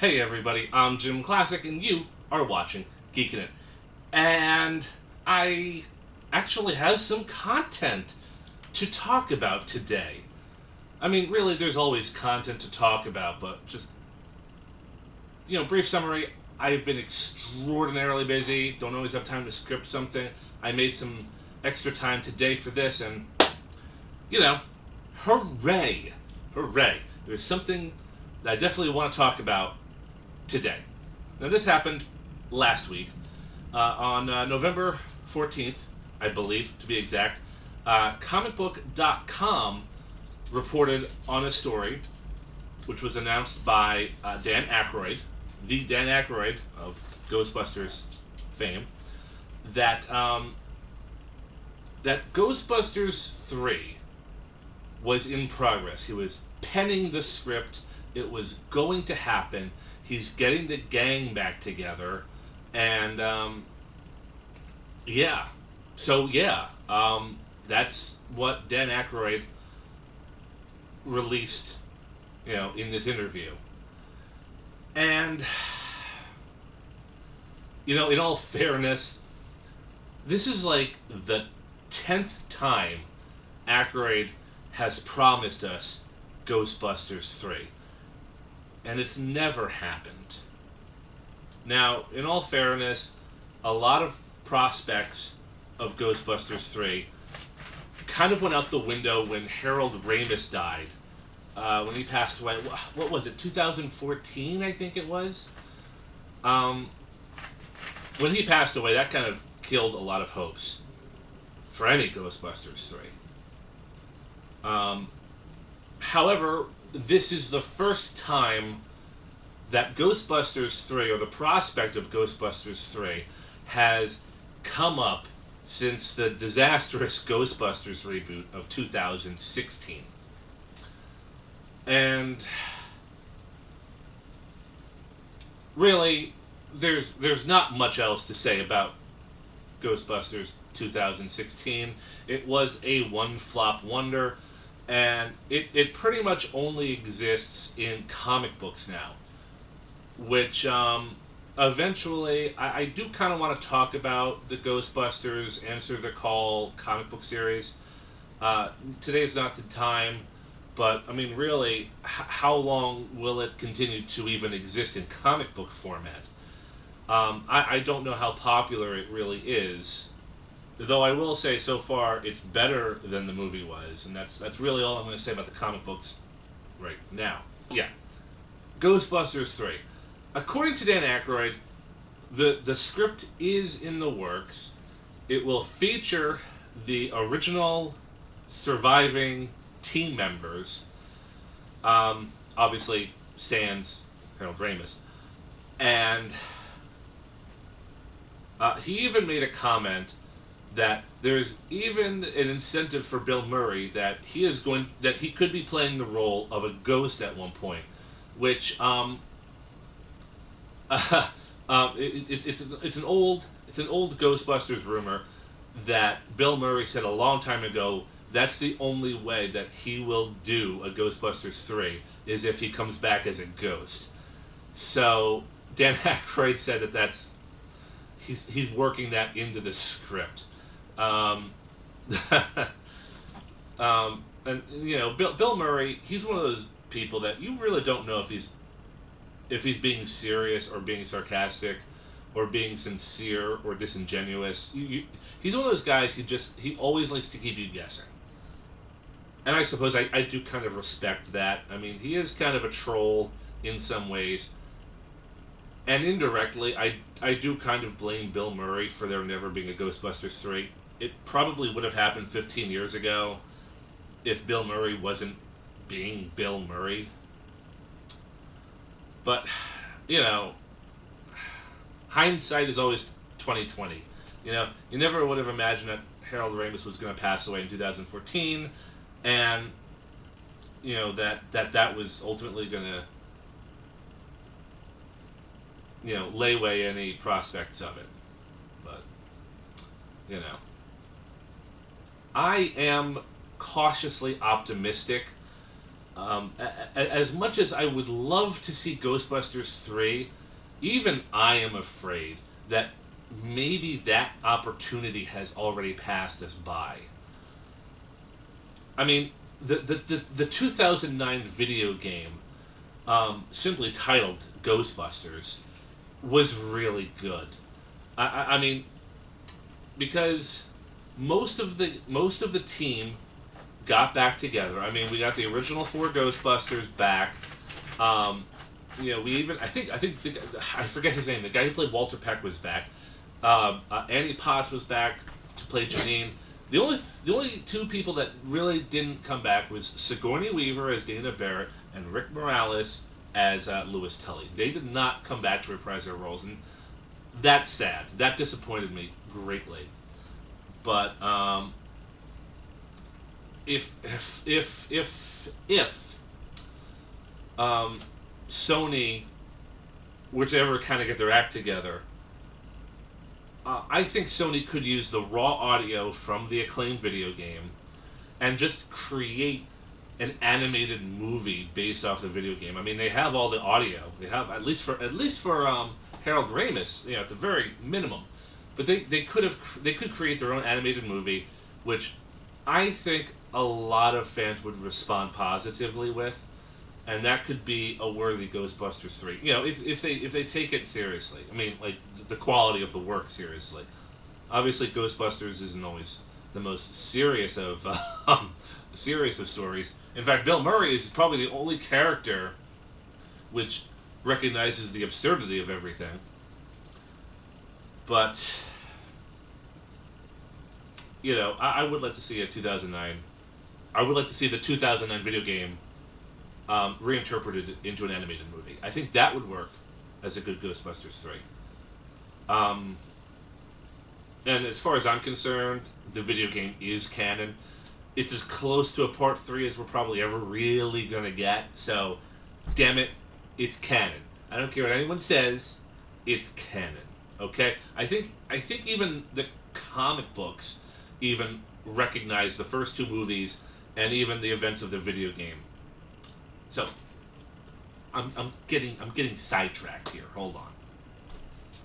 Hey everybody, I'm JimClassic and you are watching Geekin. And I actually have some content to talk about today. I mean, really, there's always content to talk about, but just, brief summary. I've been extraordinarily busy, don't always have time to script something. I made some extra time today for this, and, hooray! Hooray! There's something that I definitely want to talk about today. Now, this happened last week on November 14th, I believe, to be exact. Comicbook.com reported on a story which was announced by Dan Aykroyd, the Dan Aykroyd of Ghostbusters fame, that that Ghostbusters 3 was in progress. He was penning the script. It was going to happen. He's getting the gang back together, and that's what Dan Aykroyd released, in this interview. And in all fairness, this is like the 10th time Aykroyd has promised us Ghostbusters 3. And it's never happened. Now, in all fairness, a lot of prospects of Ghostbusters 3 kind of went out the window when Harold Ramis died. When he passed away, what was it, 2014, I think it was? When he passed away, that kind of killed a lot of hopes for any Ghostbusters 3. However, this is the first time that Ghostbusters 3, or the prospect of Ghostbusters 3, has come up since the disastrous Ghostbusters reboot of 2016. And really, there's not much else to say about Ghostbusters 2016. It was a one-flop wonder. And it pretty much only exists in comic books now, which eventually I do kind of want to talk about the Ghostbusters Answer the Call comic book series. Today's not the time, but I mean, really, how long will it continue to even exist in comic book format? I don't know how popular it really is. Though I will say, so far, it's better than the movie was, and that's really all I'm going to say about the comic books right now. Yeah. Ghostbusters 3. According to Dan Aykroyd, the script is in the works. It will feature the original surviving team members, obviously sans Harold Ramis, and he even made a comment that there's even an incentive for Bill Murray that he could be playing the role of a ghost at one point, which it's an old Ghostbusters rumor that Bill Murray said a long time ago. That's the only way that he will do a Ghostbusters 3 is if he comes back as a ghost. So Dan Aykroyd said he's working that into the script. And Bill Murray, he's one of those people that you really don't know if he's being serious or being sarcastic or being sincere or disingenuous. He's one of those guys he always likes to keep you guessing. And I suppose I do kind of respect that. I mean, he is kind of a troll in some ways. And indirectly, I do kind of blame Bill Murray for there never being a Ghostbusters 3. It probably would have happened 15 years ago if Bill Murray wasn't being Bill Murray. But, hindsight is always 20/20. You never would have imagined that Harold Ramis was going to pass away in 2014, and that was ultimately going to lay away any prospects of it. But I am cautiously optimistic. As much as I would love to see Ghostbusters 3, even I am afraid that maybe that opportunity has already passed us by. I mean, the 2009 video game, simply titled Ghostbusters, was really good. I mean, because most of the team got back together. I mean, we got the original four Ghostbusters back. Um, we even I think I forget his name. The guy who played Walter Peck was back. Annie Potts was back to play Janine. The only two people that really didn't come back was Sigourney Weaver as Dana Barrett and Rick Morales as Louis Tully. They did not come back to reprise their roles, and that's sad. That disappointed me greatly. But if Sony were to ever kind of get their act together, I think Sony could use the raw audio from the acclaimed video game and just create an animated movie based off the video game. I mean, they have all the audio. They have at least for Harold Ramis, at the very minimum. But they could create their own animated movie, which I think a lot of fans would respond positively with, and that could be a worthy Ghostbusters 3. If they take it seriously. I mean, like the quality of the work seriously. Obviously, Ghostbusters isn't always the most serious of stories. In fact, Bill Murray is probably the only character which recognizes the absurdity of everything. But I would like to see a 2009. I would like to see the 2009 video game reinterpreted into an animated movie. I think that would work as a good Ghostbusters 3. And as far as I'm concerned, the video game is canon. It's as close to a part 3 as we're probably ever really going to get. So, damn it, it's canon. I don't care what anyone says, it's canon. Okay? I think even the comic books even recognize the first two movies and even the events of the video game. So, I'm getting sidetracked here. Hold on.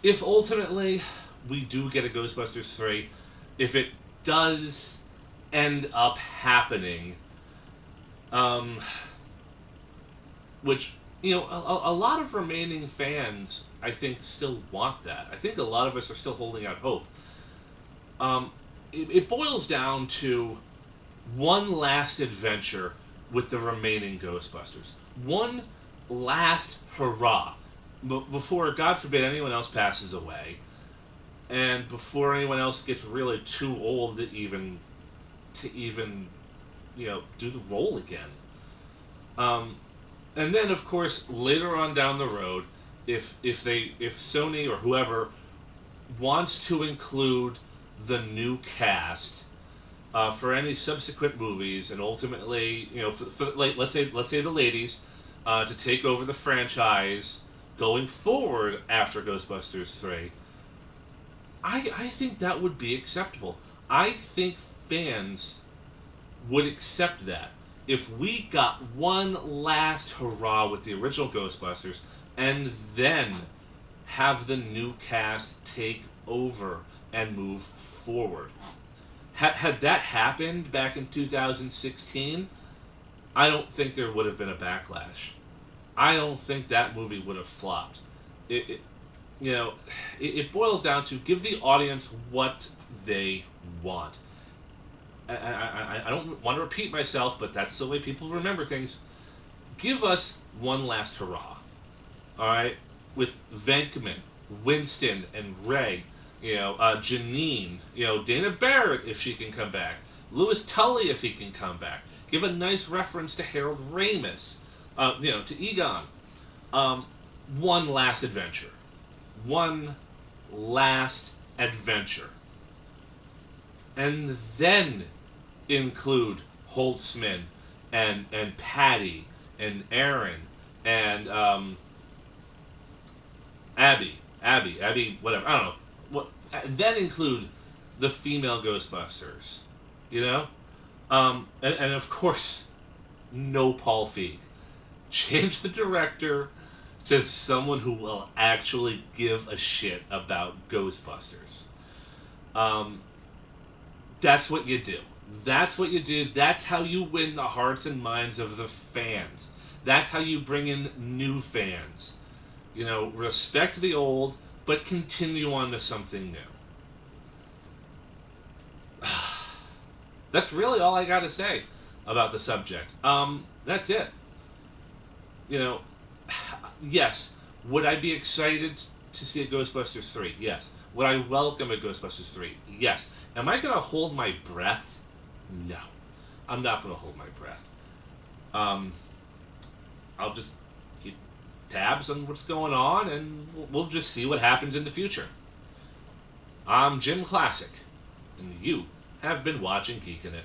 If ultimately we do get a Ghostbusters 3, if it does end up happening, which, a lot of remaining fans, I think, still want that. I think a lot of us are still holding out hope. It boils down to one last adventure with the remaining Ghostbusters. One last hurrah before, God forbid, anyone else passes away, and before anyone else gets really too old to even do the role again. And then, of course, later on down the road, if Sony or whoever wants to include the new cast for any subsequent movies, and ultimately, let's say the ladies to take over the franchise going forward after Ghostbusters 3, I think that would be acceptable. I think fans would accept that if we got one last hurrah with the original Ghostbusters and then have the new cast take over and move forward. Had that happened back in 2016, I don't think there would have been a backlash. I don't think that movie would have flopped. It boils down to give the audience what they want. I don't want to repeat myself, but that's the way people remember things. Give us one last hurrah. All right? With Venkman, Winston, and Ray. Janine. Dana Barrett, if she can come back. Louis Tully, if he can come back. Give a nice reference to Harold Ramis. To Egon. One last adventure. One last adventure. And then include Holtzman and Patty and Aaron and Abby, whatever. I don't know. Then include the female Ghostbusters, and of course, no Paul Feig. Change the director to someone who will actually give a shit about Ghostbusters. That's what you do. That's what you do. That's how you win the hearts and minds of the fans. That's how you bring in new fans. You know, respect the old, but continue on to something new. That's really all I got to say about the subject. That's it. You know, yes. Would I be excited to see a Ghostbusters 3? Yes. Would I welcome a Ghostbusters 3? Yes. Am I going to hold my breath? No. I'm not going to hold my breath. I'll just keep tabs on what's going on, and we'll just see what happens in the future. I'm JimClassic, and you have been watching Geekin' It.